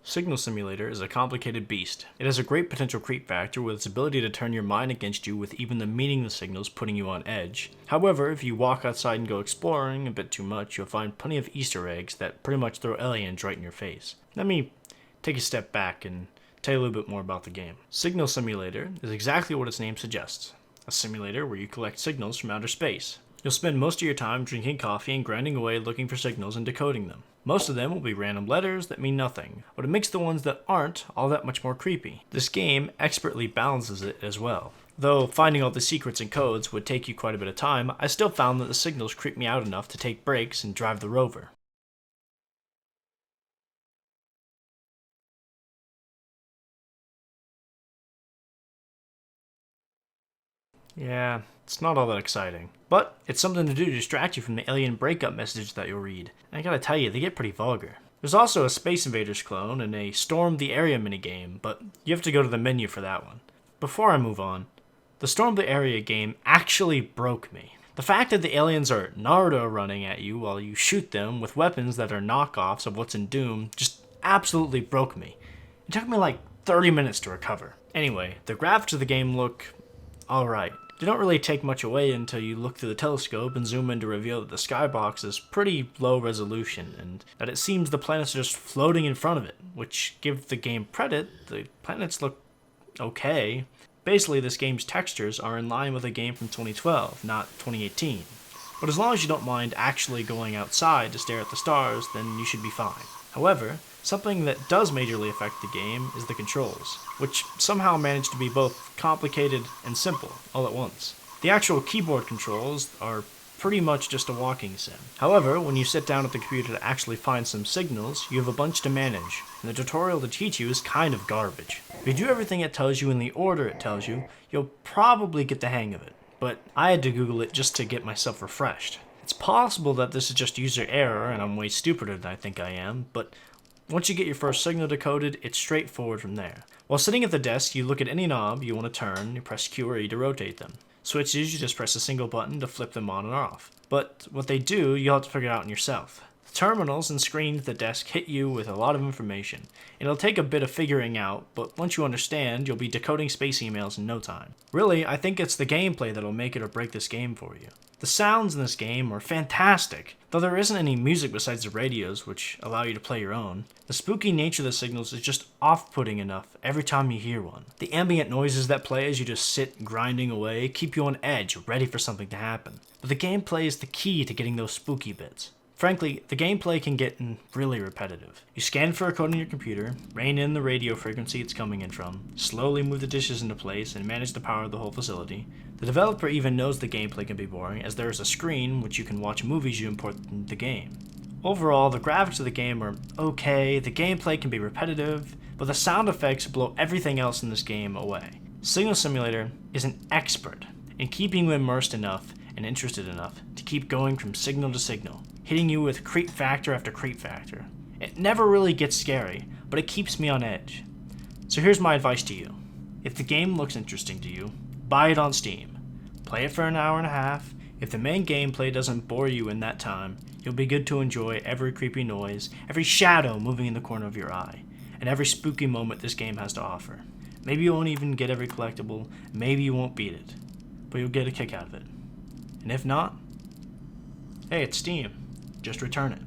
Signal Simulator is a complicated beast. It has a great potential creep factor with its ability to turn your mind against you with even the meaningless signals putting you on edge. However, if you walk outside and go exploring a bit too much, you'll find plenty of Easter eggs that pretty much throw aliens right in your face. Let me take a step back and tell you a little bit more about the game. Signal Simulator is exactly what its name suggests. A simulator where you collect signals from outer space. You'll spend most of your time drinking coffee and grinding away looking for signals and decoding them. Most of them will be random letters that mean nothing, but it makes the ones that aren't all that much more creepy. This game expertly balances it as well. Though finding all the secrets and codes would take you quite a bit of time, I still found that the signals creeped me out enough to take breaks and drive the rover. Yeah, it's not all that exciting. But it's something to do to distract you from the alien breakup message that you'll read. And I gotta tell you, they get pretty vulgar. There's also a Space Invaders clone and a Storm the Area minigame, but you have to go to the menu for that one. Before I move on, the Storm the Area game actually broke me. The fact that the aliens are Naruto running at you while you shoot them with weapons that are knockoffs of what's in Doom just absolutely broke me. It took me like 30 minutes to recover. Anyway, the graphics of the game look alright. They don't really take much away until you look through the telescope and zoom in to reveal that the skybox is pretty low resolution and that it seems the planets are just floating in front of it, which, give the game credit, the planets look okay. Basically, this game's textures are in line with a game from 2012, not 2018. But as long as you don't mind actually going outside to stare at the stars, then you should be fine. However, something that does majorly affect the game is the controls, which somehow manage to be both complicated and simple all at once. The actual keyboard controls are pretty much just a walking sim. However, when you sit down at the computer to actually find some signals, you have a bunch to manage, and the tutorial to teach you is kind of garbage. If you do everything it tells you in the order it tells you, you'll probably get the hang of it, but I had to Google it just to get myself refreshed. It's possible that this is just user error and I'm way stupider than I think I am, but once you get your first signal decoded, it's straightforward from there. While sitting at the desk, you look at any knob you want to turn, you press Q or E to rotate them. Switches, you just press a single button to flip them on and off. But what they do, you'll have to figure out yourself. The terminals and screens at the desk hit you with a lot of information. It'll take a bit of figuring out, but once you understand, you'll be decoding space emails in no time. Really, I think it's the gameplay that'll make it or break this game for you. The sounds in this game are fantastic, though there isn't any music besides the radios, which allow you to play your own. The spooky nature of the signals is just off-putting enough every time you hear one. The ambient noises that play as you just sit grinding away keep you on edge, ready for something to happen. But the gameplay is the key to getting those spooky bits. Frankly, the gameplay can get really repetitive. You scan for a code on your computer, rein in the radio frequency it's coming in from, slowly move the dishes into place, and manage the power of the whole facility. The developer even knows the gameplay can be boring, as there is a screen which you can watch movies you import into the game. Overall, the graphics of the game are okay, the gameplay can be repetitive, but the sound effects blow everything else in this game away. Signal Simulator is an expert in keeping you immersed enough and interested enough to keep going from signal to signal, hitting you with creep factor after creep factor. It never really gets scary, but it keeps me on edge. So here's my advice to you. If the game looks interesting to you, buy it on Steam. Play it for an hour and a half. If the main gameplay doesn't bore you in that time, you'll be good to enjoy every creepy noise, every shadow moving in the corner of your eye, and every spooky moment this game has to offer. Maybe you won't even get every collectible, maybe you won't beat it, but you'll get a kick out of it. And if not, hey, it's Steam. Just return it.